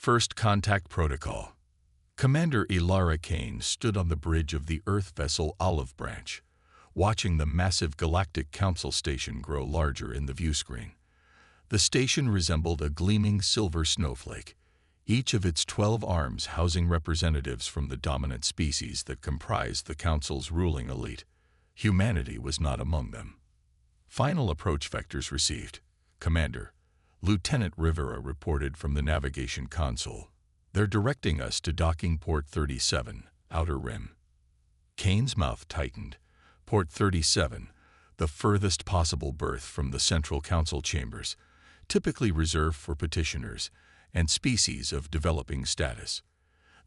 First Contact Protocol. Commander Ilara Kane stood on the bridge of the Earth vessel Olive Branch, watching the massive Galactic Council station grow larger in the viewscreen. The station resembled a gleaming silver snowflake, each of its 12 arms housing representatives from the dominant species that comprised the Council's ruling elite. Humanity was not among them. Final approach vectors received. Commander, Lieutenant Rivera reported from the navigation console. They're directing us to docking port 37, Outer Rim. Kane's mouth tightened. Port 37, the furthest possible berth from the Central Council chambers, typically reserved for petitioners and species of developing status.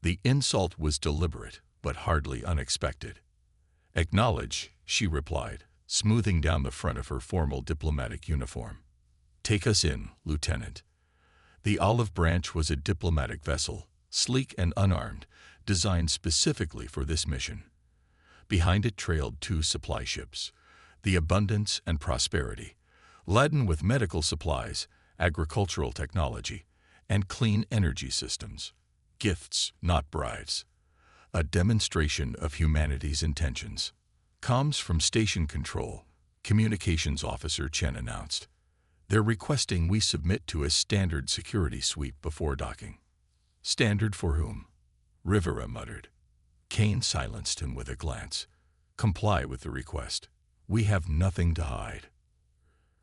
The insult was deliberate, but hardly unexpected. "Acknowledge," she replied, smoothing down the front of her formal diplomatic uniform. "Take us in, Lieutenant." The Olive Branch was a diplomatic vessel, sleek and unarmed, designed specifically for this mission. Behind it trailed 2 supply ships, the Abundance and Prosperity, laden with medical supplies, agricultural technology, and clean energy systems. Gifts, not bribes. A demonstration of humanity's intentions. "Comms from Station Control," Communications Officer Chen announced. "They're requesting we submit to a standard security sweep before docking." "Standard for whom?" Rivera muttered. Kane silenced him with a glance. "Comply with the request. We have nothing to hide."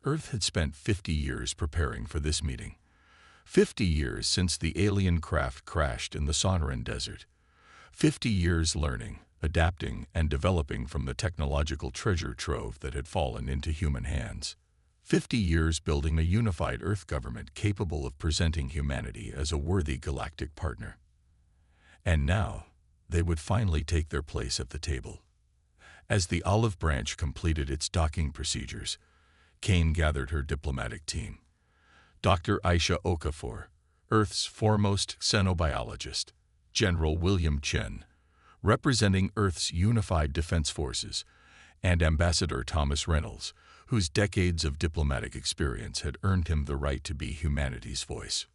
Earth had spent 50 years preparing for this meeting. 50 years since the alien craft crashed in the Sonoran Desert. 50 years learning, adapting, and developing from the technological treasure trove that had fallen into human hands. 50 years building a unified Earth government capable of presenting humanity as a worthy galactic partner. And now, they would finally take their place at the table. As the Olive Branch completed its docking procedures, Kane gathered her diplomatic team. Dr. Aisha Okafor, Earth's foremost xenobiologist, General William Chen, representing Earth's unified defense forces, and Ambassador Thomas Reynolds, whose decades of diplomatic experience had earned him the right to be humanity's voice.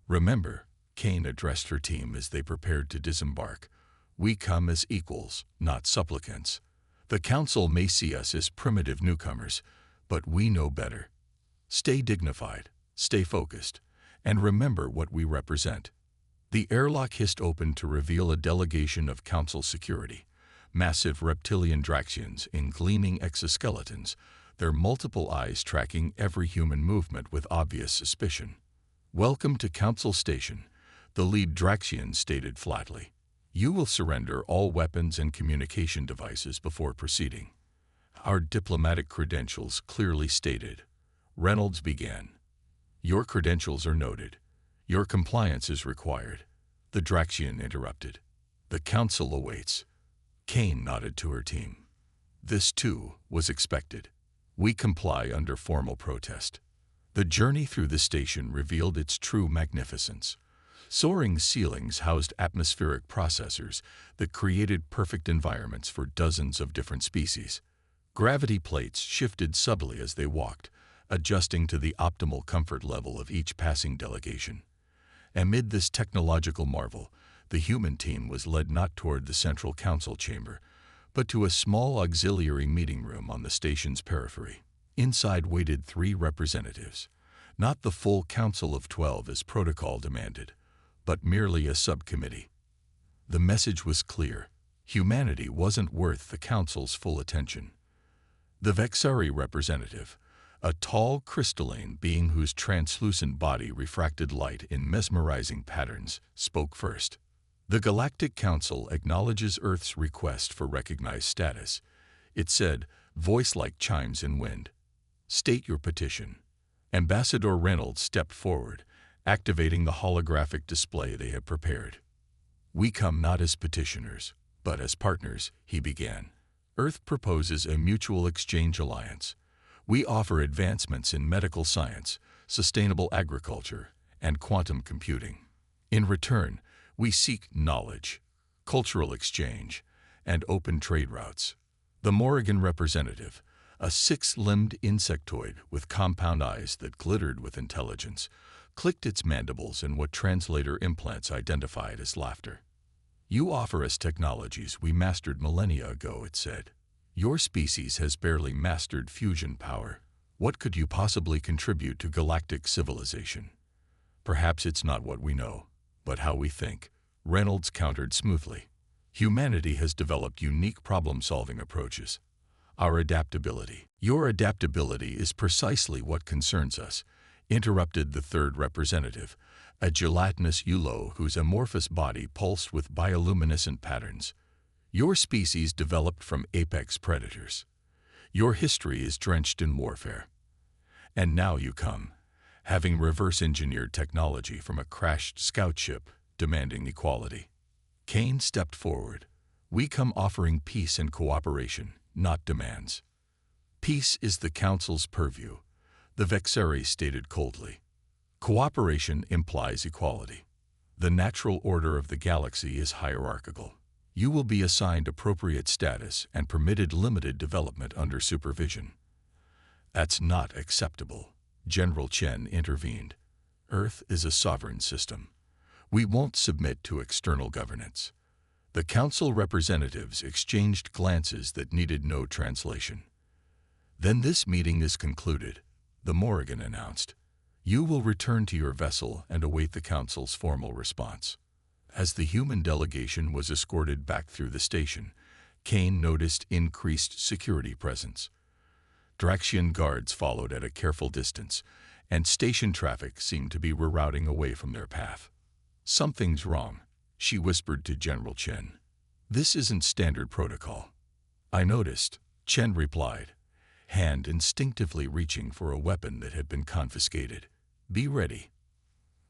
"Remember," Kane addressed her team as they prepared to disembark, "we come as equals, not supplicants. The Council may see us as primitive newcomers, but we know better. Stay dignified, stay focused, and remember what we represent." The airlock hissed open to reveal a delegation of Council security, massive reptilian Draxians in gleaming exoskeletons, their multiple eyes tracking every human movement with obvious suspicion. "Welcome to Council Station," the lead Draxian stated flatly. "You will surrender all weapons and communication devices before proceeding." "Our diplomatic credentials clearly stated," Reynolds began. "Your credentials are noted. Your compliance is required," the Draxian interrupted. "The Council awaits." Kane nodded to her team. This, too, was expected. "We comply under formal protest." The journey through the station revealed its true magnificence. Soaring ceilings housed atmospheric processors that created perfect environments for dozens of different species. Gravity plates shifted subtly as they walked, adjusting to the optimal comfort level of each passing delegation. Amid this technological marvel, the human team was led not toward the Central Council chamber, but to a small auxiliary meeting room on the station's periphery. Inside waited 3 representatives, not the full Council of 12 as protocol demanded, but merely a subcommittee. The message was clear: humanity wasn't worth the Council's full attention. The Vexari representative, a tall, crystalline being whose translucent body refracted light in mesmerizing patterns, spoke first. "The Galactic Council acknowledges Earth's request for recognized status," it said, voice like chimes in wind. "State your petition." Ambassador Reynolds stepped forward, activating the holographic display they had prepared. "We come not as petitioners, but as partners," he began. "Earth proposes a mutual exchange alliance. We offer advancements in medical science, sustainable agriculture, and quantum computing. In return, we seek knowledge, cultural exchange, and open trade routes." The Morrigan representative, a 6-limbed insectoid with compound eyes that glittered with intelligence, clicked its mandibles in what translator implants identified as laughter. "You offer us technologies we mastered millennia ago," it said. "Your species has barely mastered fusion power. What could you possibly contribute to galactic civilization?" "Perhaps it's not what we know, but how we think," Reynolds countered smoothly. "Humanity has developed unique problem-solving approaches. Our adaptability." "Your adaptability is precisely what concerns us," interrupted the third representative, a gelatinous Yulo whose amorphous body pulsed with bioluminescent patterns. "Your species developed from apex predators. Your history is drenched in warfare. And now you come, having reverse-engineered technology from a crashed scout ship, demanding equality." Kane stepped forward. "We come offering peace and cooperation, not demands." "Peace is the Council's purview," the Vexeri stated coldly. "Cooperation implies equality. The natural order of the galaxy is hierarchical. You will be assigned appropriate status and permitted limited development under supervision." "That's not acceptable," General Chen intervened. "Earth is a sovereign system. We won't submit to external governance." The Council representatives exchanged glances that needed no translation. "Then this meeting is concluded," the Morrigan announced. "You will return to your vessel and await the Council's formal response." As the human delegation was escorted back through the station, Kane noticed increased security presence. Draxian guards followed at a careful distance, and station traffic seemed to be rerouting away from their path. "Something's wrong," she whispered to General Chen. "This isn't standard protocol." "I noticed," Chen replied, hand instinctively reaching for a weapon that had been confiscated. "Be ready."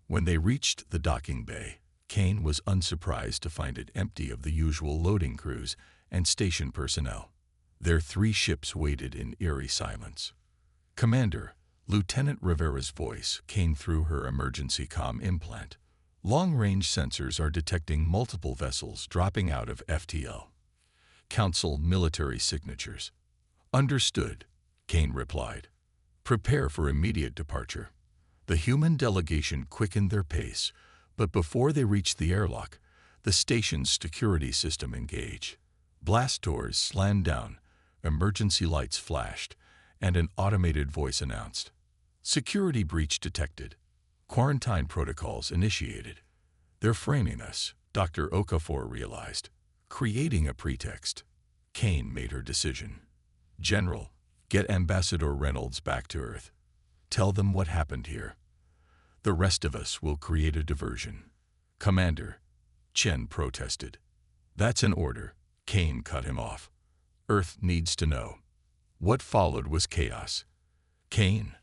When they reached the docking bay, Kane was unsurprised to find it empty of the usual loading crews and station personnel. Their 3 ships waited in eerie silence. "Commander," Lieutenant Rivera's voice came through her emergency comm implant. "Long-range sensors are detecting multiple vessels dropping out of FTL. Council military signatures." "Understood," Kane replied. "Prepare for immediate departure." The human delegation quickened their pace, but before they reached the airlock, the station's security system engaged. Blast doors slammed down, emergency lights flashed, and an automated voice announced, "Security breach detected. Quarantine protocols initiated." "They're framing us," Dr. Okafor realized. "Creating a pretext." Kane made her decision. "General, get Ambassador Reynolds back to Earth. Tell them what happened here. The rest of us will create a diversion." "Commander," Chen protested. "That's an order," Kane cut him off. "Earth needs to know." What followed was chaos. Kane,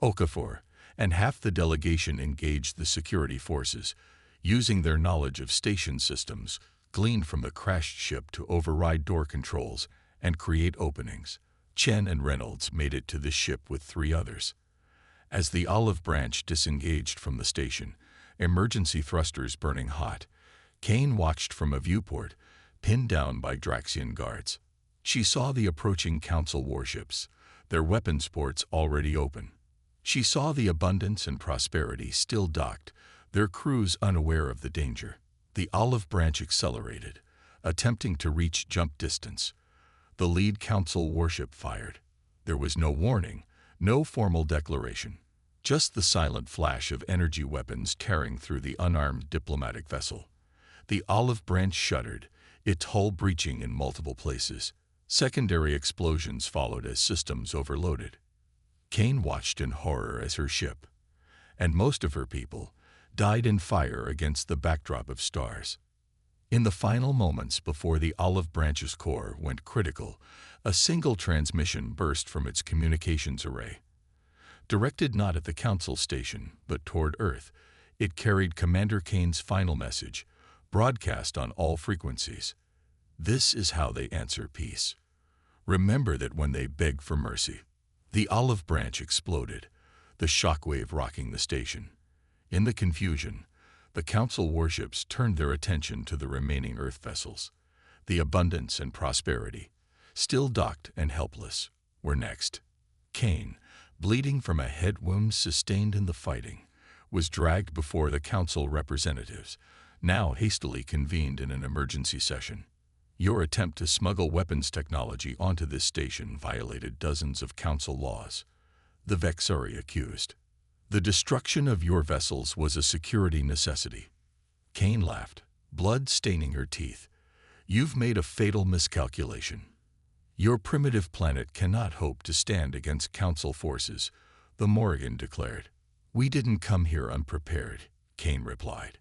Okafor, and half the delegation engaged the security forces, using their knowledge of station systems gleaned from the crashed ship to override door controls and create openings. Chen and Reynolds made it to the ship with 3 others. As the olive branch disengaged from the station, emergency thrusters burning hot, Kane watched from a viewport, pinned down by Draxian guards. She saw the approaching Council warships, their weapons ports already open. She saw the Abundance and Prosperity still docked, their crews unaware of the danger. The olive branch accelerated, attempting to reach jump distance. The lead Council warship fired. There was no warning, no formal declaration, just the silent flash of energy weapons tearing through the unarmed diplomatic vessel. The olive branch shuddered, its hull breaching in multiple places. Secondary explosions followed as systems overloaded. Kane watched in horror as her ship, and most of her people, died in fire against the backdrop of stars. In the final moments before the olive branch's core went critical, a single transmission burst from its communications array. Directed not at the Council station, but toward Earth, it carried Commander Kane's final message, broadcast on all frequencies. "This is how they answer peace. Remember that when they beg for mercy." The olive branch exploded, the shockwave rocking the station. In the confusion, the Council warships turned their attention to the remaining Earth vessels. The Abundance and Prosperity, still docked and helpless, were next. Kane, bleeding from a head wound sustained in the fighting, was dragged before the council representatives, now hastily convened in an emergency session. Your attempt to smuggle weapons technology onto this station violated dozens of council laws, the Vexari accused. The destruction of your vessels was a security necessity. Kane laughed, blood staining her teeth. You've made a fatal miscalculation. Your primitive planet cannot hope to stand against council forces, the Morrigan declared. We didn't come here unprepared, Kane replied.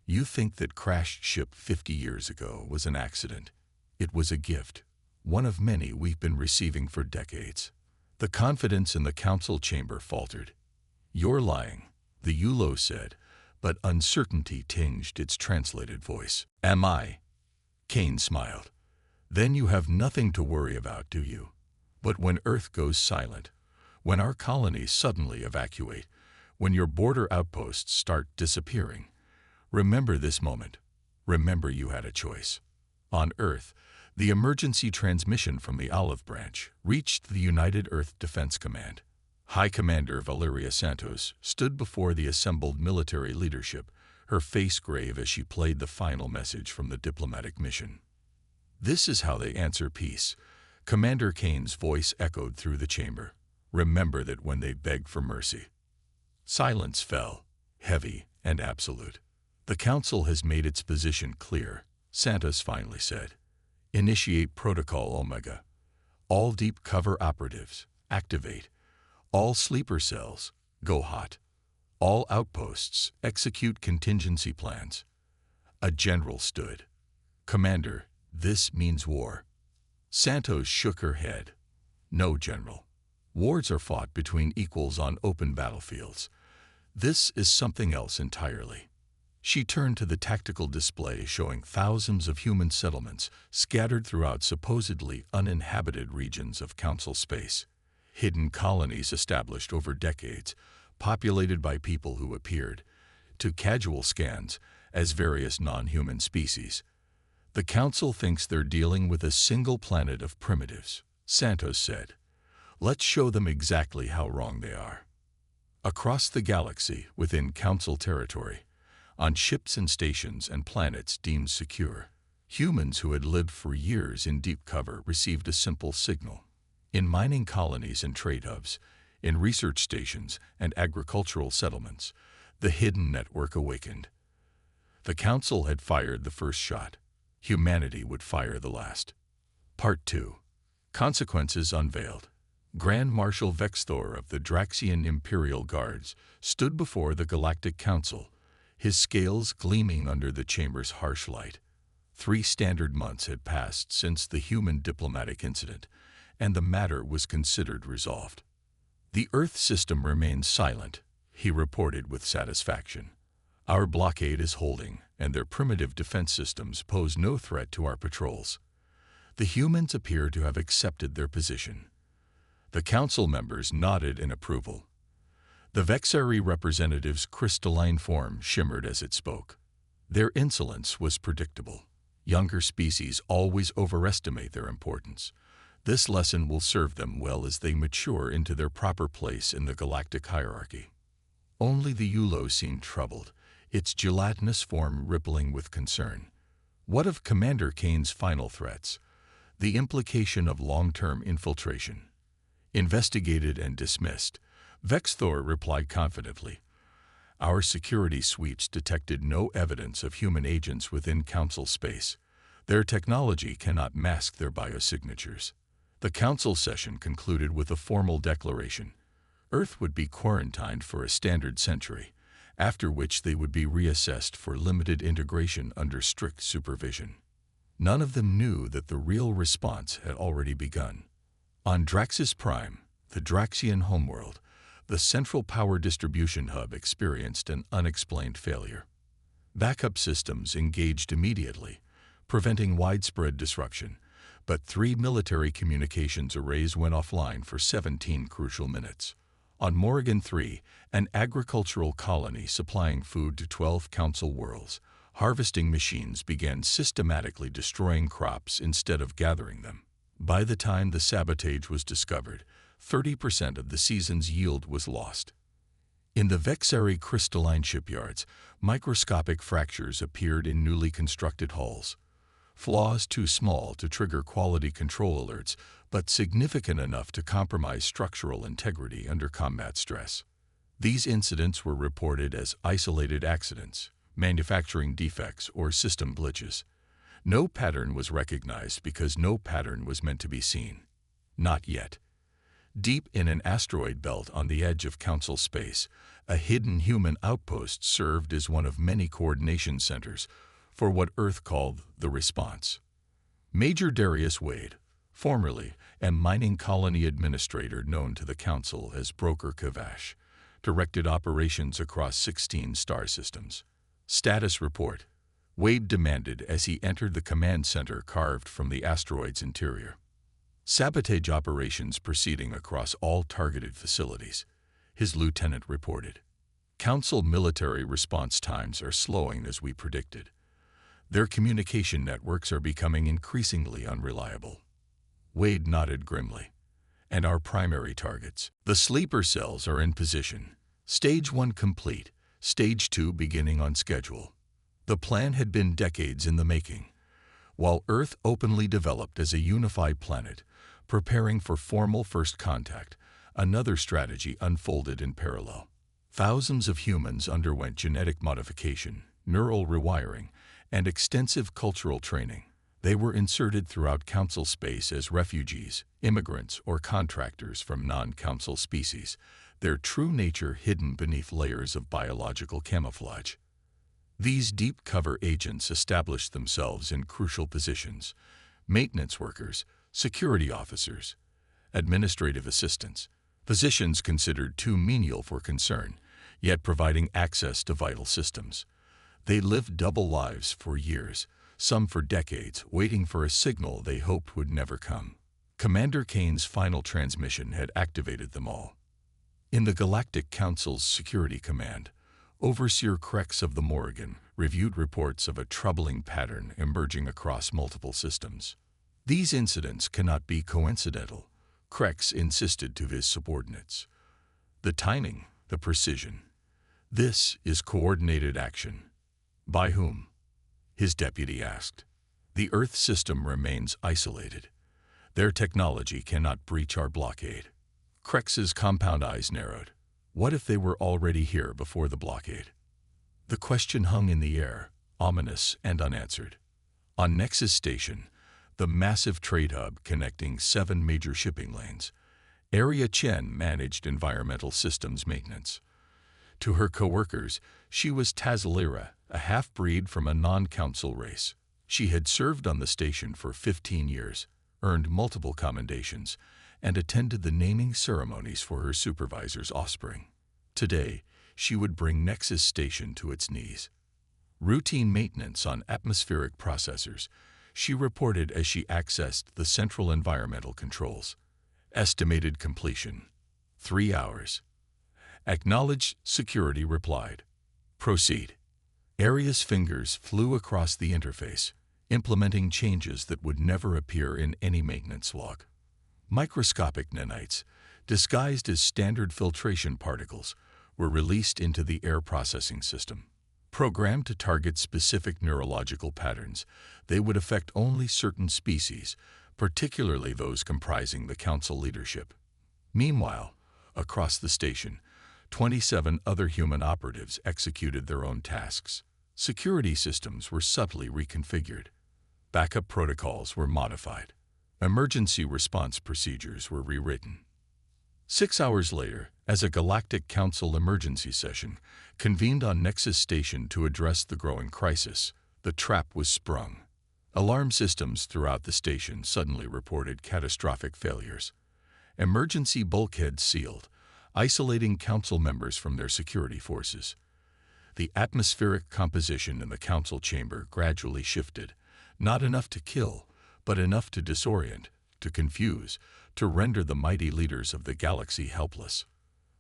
You think that crashed ship 50 years ago was an accident. It was a gift, one of many we've been receiving for decades. The confidence in the council chamber faltered. You're lying, the Yulo said, but uncertainty tinged its translated voice. Am I? Kane smiled. Then you have nothing to worry about, do you? But when Earth goes silent, when our colonies suddenly evacuate, when your border outposts start disappearing, remember this moment. Remember you had a choice. On Earth, the emergency transmission from the Olive Branch reached the United Earth Defense Command. High Commander Valeria Santos stood before the assembled military leadership, her face grave as she played the final message from the diplomatic mission. This is how they answer peace. Commander Kane's voice echoed through the chamber. Remember that when they begged for mercy. Silence fell, heavy and absolute. The council has made its position clear, Santos finally said. Initiate Protocol Omega. All deep cover operatives, activate. All sleeper cells, go hot. All outposts, execute contingency plans. A general stood. Commander, this means war. Santos shook her head. No, General. Wars are fought between equals on open battlefields. This is something else entirely. She turned to the tactical display showing thousands of human settlements scattered throughout supposedly uninhabited regions of council space. Hidden colonies established over decades, populated by people who appeared, to casual scans, as various non-human species. The council thinks they're dealing with a single planet of primitives, Santos said. Let's show them exactly how wrong they are. Across the galaxy, within council territory, on ships and stations and planets deemed secure, humans who had lived for years in deep cover received a simple signal. In mining colonies and trade hubs, in research stations and agricultural settlements, the hidden network awakened. The council had fired the first shot. Humanity would fire the last. Part 2. Consequences unveiled. Grand Marshal Vexthor of the Draxian Imperial Guards stood before the Galactic Council, his scales gleaming under the chamber's harsh light. 3 standard months had passed since the human diplomatic incident, and the matter was considered resolved. The Earth system remains silent, he reported with satisfaction. Our blockade is holding, and their primitive defense systems pose no threat to our patrols. The humans appear to have accepted their position. The council members nodded in approval. The Vexari representative's crystalline form shimmered as it spoke. Their insolence was predictable. Younger species always overestimate their importance. This lesson will serve them well as they mature into their proper place in the galactic hierarchy. Only the Yulo seemed troubled, its gelatinous form rippling with concern. What of Commander Kane's final threats? The implication of long-term infiltration. Investigated and dismissed, Vexthor replied confidently. Our security sweeps detected no evidence of human agents within council space. Their technology cannot mask their biosignatures. The council session concluded with a formal declaration. Earth would be quarantined for a standard century, after which they would be reassessed for limited integration under strict supervision. None of them knew that the real response had already begun. On Draxis Prime, the Draxian homeworld, the central power distribution hub experienced an unexplained failure. Backup systems engaged immediately, preventing widespread disruption, but 3 military communications arrays went offline for 17 crucial minutes. On Morrigan 3, an agricultural colony supplying food to 12 council worlds, harvesting machines began systematically destroying crops instead of gathering them. By the time the sabotage was discovered, 30% of the season's yield was lost. In the Vexari crystalline shipyards, microscopic fractures appeared in newly constructed hulls. Flaws too small to trigger quality control alerts, but significant enough to compromise structural integrity under combat stress. These incidents were reported as isolated accidents, manufacturing defects, or system glitches. No pattern was recognized because no pattern was meant to be seen. Not yet. Deep in an asteroid belt on the edge of Council space, a hidden human outpost served as one of many coordination centers for what Earth called the Response. Major Darius Wade, formerly a mining colony administrator known to the Council as Broker Kavash, directed operations across 16 star systems. Status report, Wade demanded as he entered the command center carved from the asteroid's interior. Sabotage operations proceeding across all targeted facilities, his lieutenant reported. Council military response times are slowing as we predicted. Their communication networks are becoming increasingly unreliable. Wade nodded grimly. And our primary targets. The sleeper cells are in position. Stage 1 complete, Stage 2 beginning on schedule. The plan had been decades in the making. While Earth openly developed as a unified planet, preparing for formal first contact, another strategy unfolded in parallel. Thousands of humans underwent genetic modification, neural rewiring, and extensive cultural training. They were inserted throughout Council space as refugees, immigrants, or contractors from non-Council species, their true nature hidden beneath layers of biological camouflage. These deep cover agents established themselves in crucial positions: maintenance workers, security officers, administrative assistants, positions considered too menial for concern, yet providing access to vital systems. They lived double lives for years, some for decades, waiting for a signal they hoped would never come. Commander Kane's final transmission had activated them all. In the Galactic Council's Security Command, Overseer Krex of the Morrigan reviewed reports of a troubling pattern emerging across multiple systems. These incidents cannot be coincidental, Krex insisted to his subordinates. The timing, the precision. This is coordinated action. By whom? His deputy asked. The Earth system remains isolated. Their technology cannot breach our blockade. Krex's compound eyes narrowed. What if they were already here before the blockade? The question hung in the air, ominous and unanswered. On Nexus Station, the massive trade hub connecting 7 major shipping lanes, Area Chen managed environmental systems maintenance. To her co-workers, she was Tazalira, a half-breed from a non-Council race. She had served on the station for 15 years, earned multiple commendations, and attended the naming ceremonies for her supervisor's offspring. Today, she would bring Nexus Station to its knees. Routine maintenance on atmospheric processors, she reported as she accessed the central environmental controls. Estimated completion: 3 hours. Acknowledged, security replied. Proceed. Aria's fingers flew across the interface, implementing changes that would never appear in any maintenance log. Microscopic nanites, disguised as standard filtration particles, were released into the air processing system. Programmed to target specific neurological patterns, they would affect only certain species, particularly those comprising the Council leadership. Meanwhile, across the station, 27 other human operatives executed their own tasks. Security systems were subtly reconfigured. Backup protocols were modified. Emergency response procedures were rewritten. 6 hours later, as a Galactic Council emergency session convened on Nexus Station to address the growing crisis, the trap was sprung. Alarm systems throughout the station suddenly reported catastrophic failures. Emergency bulkheads sealed, isolating Council members from their security forces. The atmospheric composition in the Council chamber gradually shifted, not enough to kill, but enough to disorient, to confuse, to render the mighty leaders of the galaxy helpless.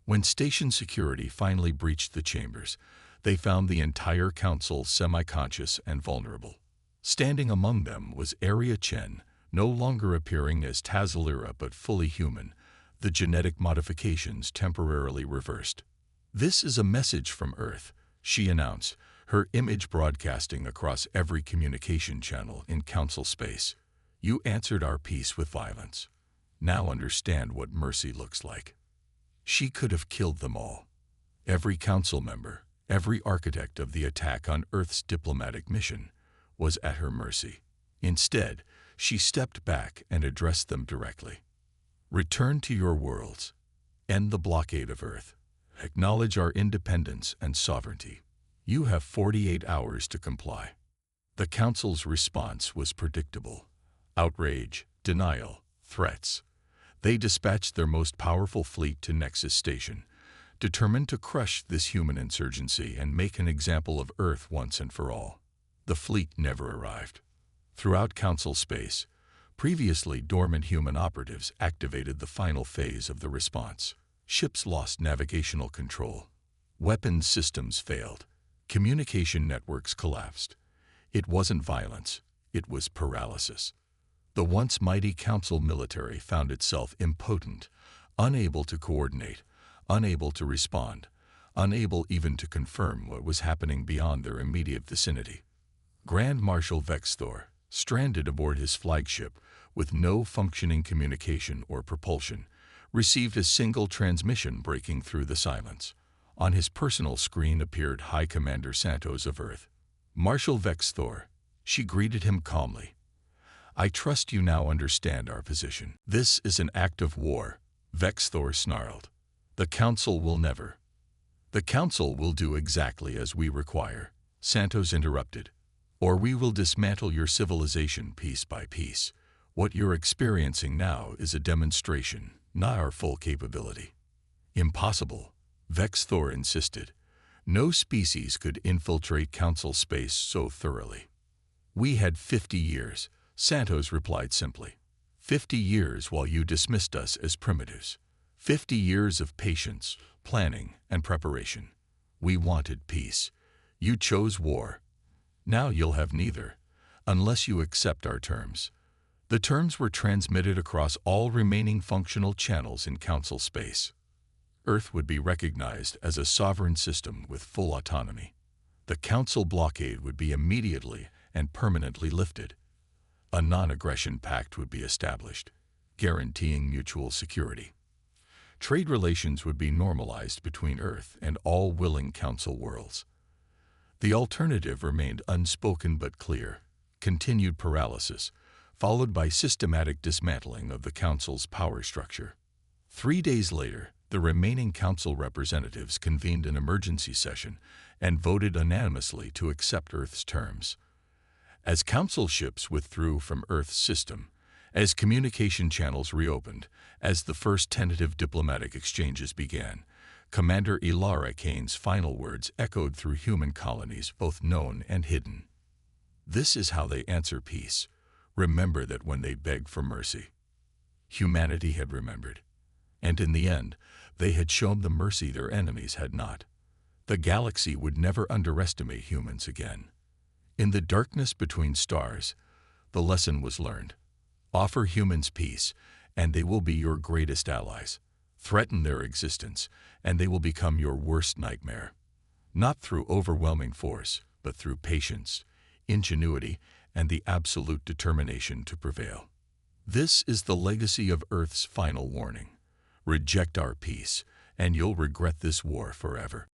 When station security finally breached the chambers, they found the entire Council semi-conscious and vulnerable. Standing among them was Area Chen, no longer appearing as Tazalira but fully human, the genetic modifications temporarily reversed. "This is a message from Earth," she announced, her image broadcasting across every communication channel in Council space. "You answered our peace with violence. Now understand what mercy looks like." She could have killed them all. Every council member, every architect of the attack on Earth's diplomatic mission, was at her mercy. Instead, she stepped back and addressed them directly. "Return to your worlds. End the blockade of Earth. Acknowledge our independence and sovereignty. You have 48 hours to comply." The Council's response was predictable. Outrage, denial, threats. They dispatched their most powerful fleet to Nexus Station, determined to crush this human insurgency and make an example of Earth once and for all. The fleet never arrived. Throughout Council space, previously dormant human operatives activated the final phase of the response. Ships lost navigational control. Weapons systems failed. Communication networks collapsed. It wasn't violence, it was paralysis. The once mighty Council military found itself impotent, unable to coordinate, unable to respond, unable even to confirm what was happening beyond their immediate vicinity. Grand Marshal Vexthor, stranded aboard his flagship with no functioning communication or propulsion, received a single transmission breaking through the silence. On his personal screen appeared High Commander Santos of Earth. "Marshal Vexthor," she greeted him calmly. "I trust you now understand our position." "This is an act of war," Vexthor snarled. "The Council will never." "The Council will do exactly as we require," Santos interrupted. "Or we will dismantle your civilization piece by piece. What you're experiencing now is a demonstration, not our full capability." "Impossible," Vexthor insisted. "No species could infiltrate Council space so thoroughly." "We had 50 years," Santos replied simply. 50 years while you dismissed us as primitives. 50 years of patience, planning, and preparation. We wanted peace. You chose war. Now you'll have neither, unless you accept our terms." The terms were transmitted across all remaining functional channels in Council space. Earth would be recognized as a sovereign system with full autonomy. The Council blockade would be immediately and permanently lifted. A non-aggression pact would be established, guaranteeing mutual security. Trade relations would be normalized between Earth and all willing Council worlds. The alternative remained unspoken but clear: continued paralysis, followed by systematic dismantling of the Council's power structure. 3 days later, the remaining Council representatives convened an emergency session and voted unanimously to accept Earth's terms. As Council ships withdrew from Earth's system, as communication channels reopened, as the first tentative diplomatic exchanges began, Commander Ilara Kane's final words echoed through human colonies, both known and hidden. "This is how they answer peace. Remember that when they begged for mercy." Humanity had remembered. And in the end, they had shown the mercy their enemies had not. The galaxy would never underestimate humans again. In the darkness between stars, the lesson was learned. Offer humans peace, and they will be your greatest allies. Threaten their existence, and they will become your worst nightmare. Not through overwhelming force, but through patience, ingenuity, and the absolute determination to prevail. This is the legacy of Earth's final warning. Reject our peace, and you'll regret this war forever.